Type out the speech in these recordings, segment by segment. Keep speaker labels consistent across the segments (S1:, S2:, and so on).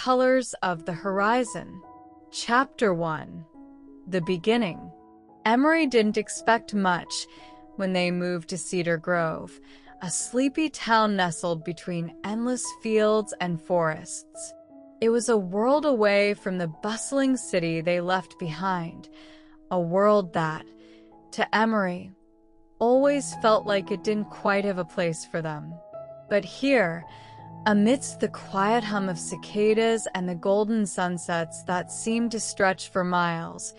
S1: colors of the horizon. Chapter 1. The Beginning. Emery didn't expect much when they moved to Cedar Grove, a sleepy town nestled between endless fields and forests. It was a world away from the bustling city they left behind, a world that, to Emery, always felt like it didn't quite have a place for them. But here, amidst the quiet hum of cicadas and the golden sunsets that seemed to stretch for miles,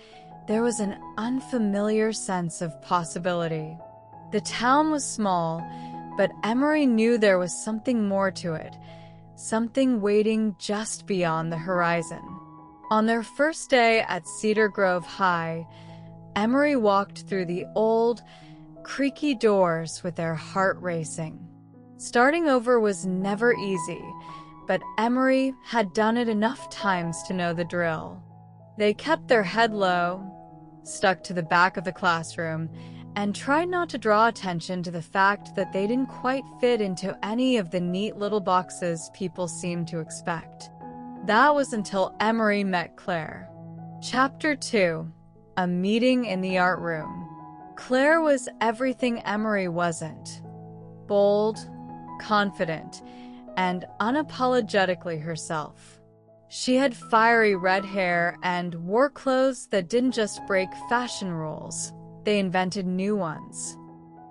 S1: there was an unfamiliar sense of possibility. The town was small, but Emery knew there was something more to it, something waiting just beyond the horizon. On their first day at Cedar Grove High, Emery walked through the old, creaky doors with their heart racing. Starting over was never easy, but Emery had done it enough times to know the drill. They kept their head low, stuck to the back of the classroom, and tried not to draw attention to the fact that they didn't quite fit into any of the neat little boxes people seemed to expect. That was until Emery met Claire. Chapter 2. A Meeting in the Art Room. Claire was everything Emery wasn't. Bold, confident, and unapologetically herself. She had fiery red hair and wore clothes that didn't just break fashion rules, they invented new ones.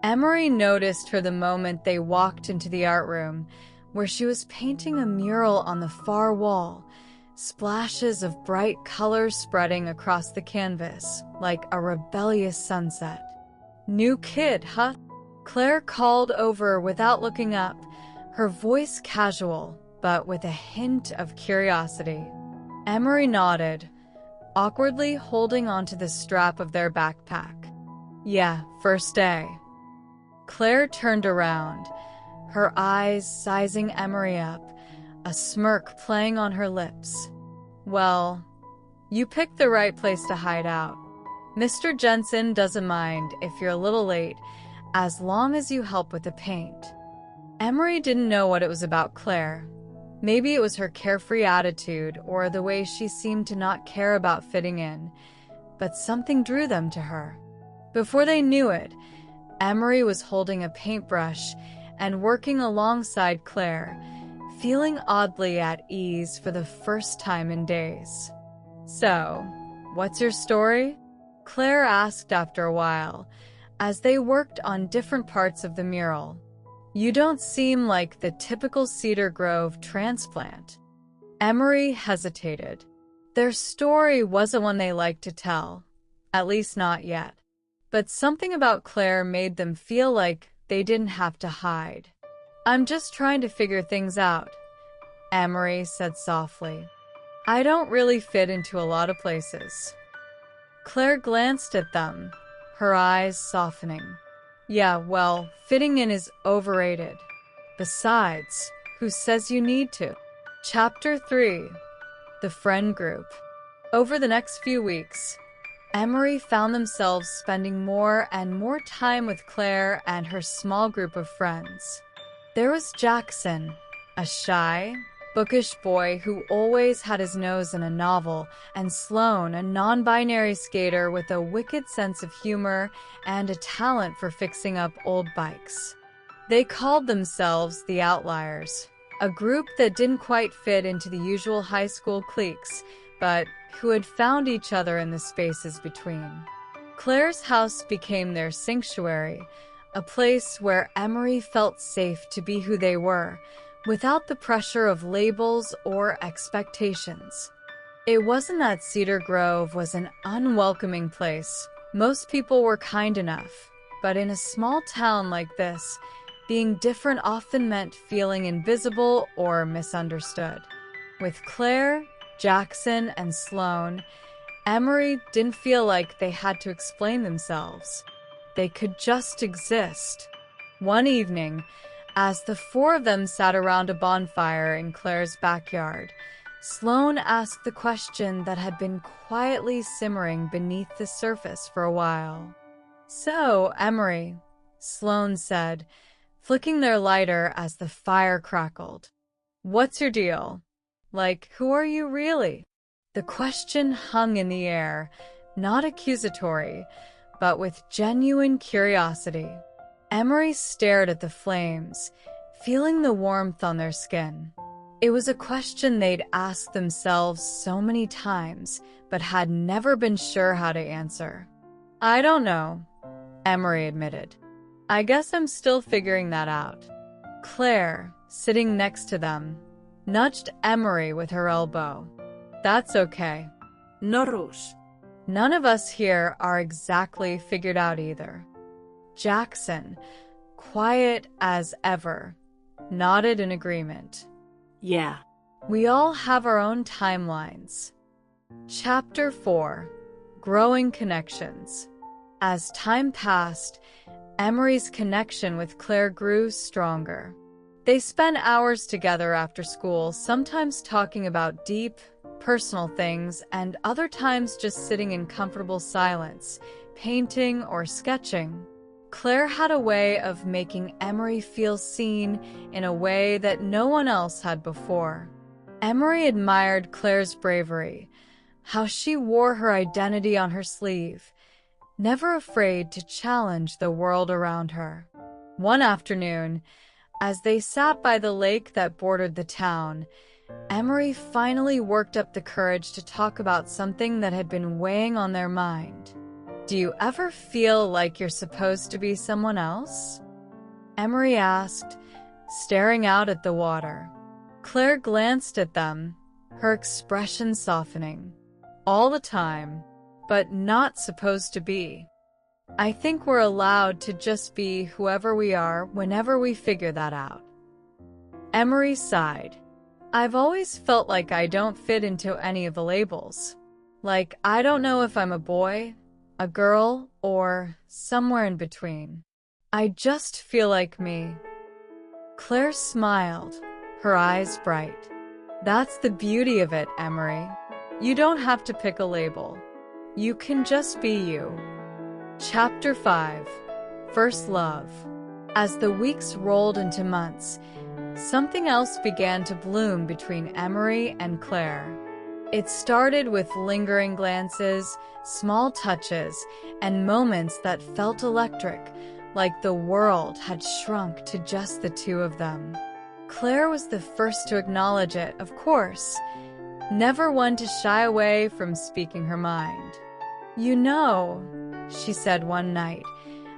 S1: Emery noticed her the moment they walked into the art room, where she was painting a mural on the far wall, splashes of bright colors spreading across the canvas like a rebellious sunset. "New kid, huh?" Claire called over without looking up, her voice casual, but with a hint of curiosity. Emery nodded, awkwardly holding onto the strap of their backpack. "Yeah, first day." Claire turned around, her eyes sizing Emery up, a smirk playing on her lips. "Well, you picked the right place to hide out. Mr. Jensen doesn't mind if you're a little late, as long as you help with the paint." Emery didn't know what it was about Claire. Maybe it was her carefree attitude or the way she seemed to not care about fitting in, but something drew them to her. Before they knew it, Emery was holding a paintbrush and working alongside Claire, feeling oddly at ease for the first time in days. "So, what's your story?" Claire asked after a while, as they worked on different parts of the mural. "You don't seem like the typical Cedar Grove transplant." Emery hesitated. Their story wasn't one they liked to tell, at least not yet. But something about Claire made them feel like they didn't have to hide. "I'm just trying to figure things out," Emery said softly. "I don't really fit into a lot of places." Claire glanced at them, her eyes softening. "Yeah, well, fitting in is overrated. Besides, who says you need to?" Chapter 3. The Friend Group. Over the next few weeks, Emery found themselves spending more and more time with Claire and her small group of friends. There was Jackson, a shy, bookish boy who always had his nose in a novel, and Sloane, a non-binary skater with a wicked sense of humor and a talent for fixing up old bikes. They called themselves the Outliers, a group that didn't quite fit into the usual high school cliques, but who had found each other in the spaces between. Claire's house became their sanctuary, a place where Emery felt safe to be who they were, without the pressure of labels or expectations. It wasn't that Cedar Grove was an unwelcoming place. Most people were kind enough, but in a small town like this, being different often meant feeling invisible or misunderstood. With Claire, Jackson, and Sloane, Emery didn't feel like they had to explain themselves. They could just exist. One evening, as the four of them sat around a bonfire in Claire's backyard, Sloane asked the question that had been quietly simmering beneath the surface for a while. "So, Emery," Sloane said, flicking their lighter as the fire crackled, "what's your deal? Like, who are you really? The question hung in the air, not accusatory, but with genuine curiosity. Emery stared at the flames, feeling the warmth on their skin. It was a question they'd asked themselves so many times, but had never been sure how to answer. I don't know, Emery admitted. I guess I'm still figuring that out. Claire, sitting next to them, nudged Emery with her elbow. That's okay.
S2: No rush.
S1: None of us here are exactly figured out either. Jackson, quiet as ever, nodded in agreement.
S2: Yeah.
S1: We all have our own timelines. Chapter 4: Growing Connections. As time passed, Emery's connection with Claire grew stronger. They spent hours together after school, sometimes talking about deep, personal things, and other times just sitting in comfortable silence, painting or sketching. Claire had a way of making Emery feel seen in a way that no one else had before. Emery admired Claire's bravery, how she wore her identity on her sleeve, never afraid to challenge the world around her. One afternoon, as they sat by the lake that bordered the town, Emery finally worked up the courage to talk about something that had been weighing on their mind. Do you ever feel like you're supposed to be someone else? Emery asked, staring out at the water. Claire glanced at them, her expression softening. All the time, but not supposed to be. I think we're allowed to just be whoever we are whenever we figure that out. Emery sighed. I've always felt like I don't fit into any of the labels. Like, I don't know if I'm a boy, a girl, or somewhere in between. I just feel like me. Claire smiled, her eyes bright. That's the beauty of it, Emery. You don't have to pick a label. You can just be you. Chapter 5: First Love. As the weeks rolled into months, something else began to bloom between Emery and Claire. It started with lingering glances, small touches, and moments that felt electric, like the world had shrunk to just the two of them. Claire was the first to acknowledge it, of course, never one to shy away from speaking her mind. You know, she said one night,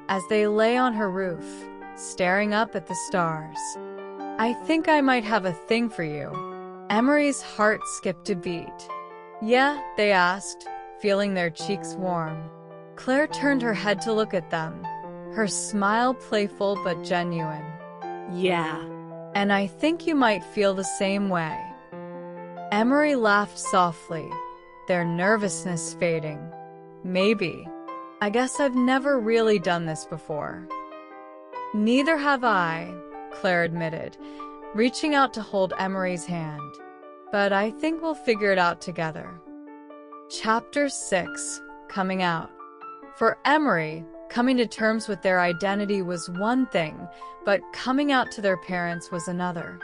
S1: as they lay on her roof, staring up at the stars. I think I might have a thing for you. Emery's heart skipped a beat. Yeah, they asked, feeling their cheeks warm. Claire turned her head to look at them, her smile playful but genuine.
S2: Yeah.
S1: And I think you might feel the same way. Emery laughed softly, their nervousness fading. Maybe. I guess I've never really done this before. Neither have I, Claire admitted, reaching out to hold Emery's hand. But I think we'll figure it out together. Chapter 6: Coming Out. For Emery, coming to terms with their identity was one thing, but coming out to their parents was another.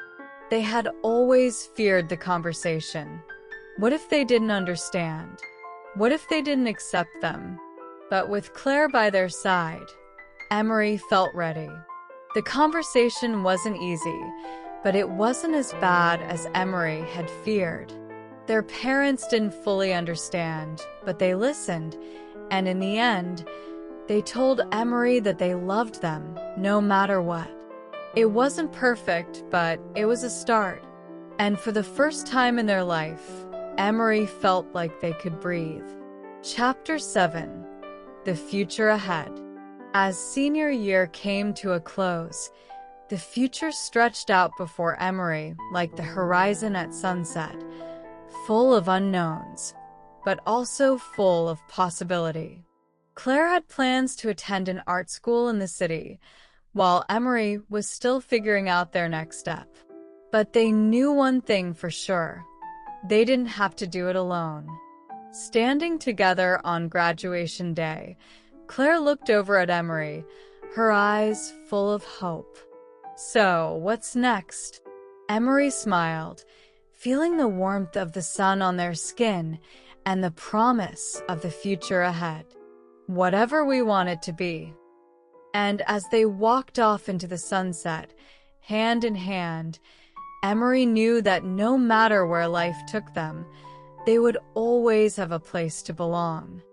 S1: They had always feared the conversation. What if they didn't understand? What if they didn't accept them? But with Claire by their side, Emery felt ready. The conversation wasn't easy, but it wasn't as bad as Emery had feared. Their parents didn't fully understand, but they listened, and in the end, they told Emery that they loved them, no matter what. It wasn't perfect, but it was a start. And for the first time in their life, Emery felt like they could breathe. Chapter 7: The Future Ahead. As senior year came to a close, the future stretched out before Emery like the horizon at sunset, full of unknowns, but also full of possibility. Claire had plans to attend an art school in the city, while Emery was still figuring out their next step. But they knew one thing for sure: they didn't have to do it alone. Standing together on graduation day, Claire looked over at Emery, her eyes full of hope. So, what's next? Emery smiled, feeling the warmth of the sun on their skin and the promise of the future ahead, whatever we want it to be. And as they walked off into the sunset, hand in hand, Emery knew that no matter where life took them, they would always have a place to belong.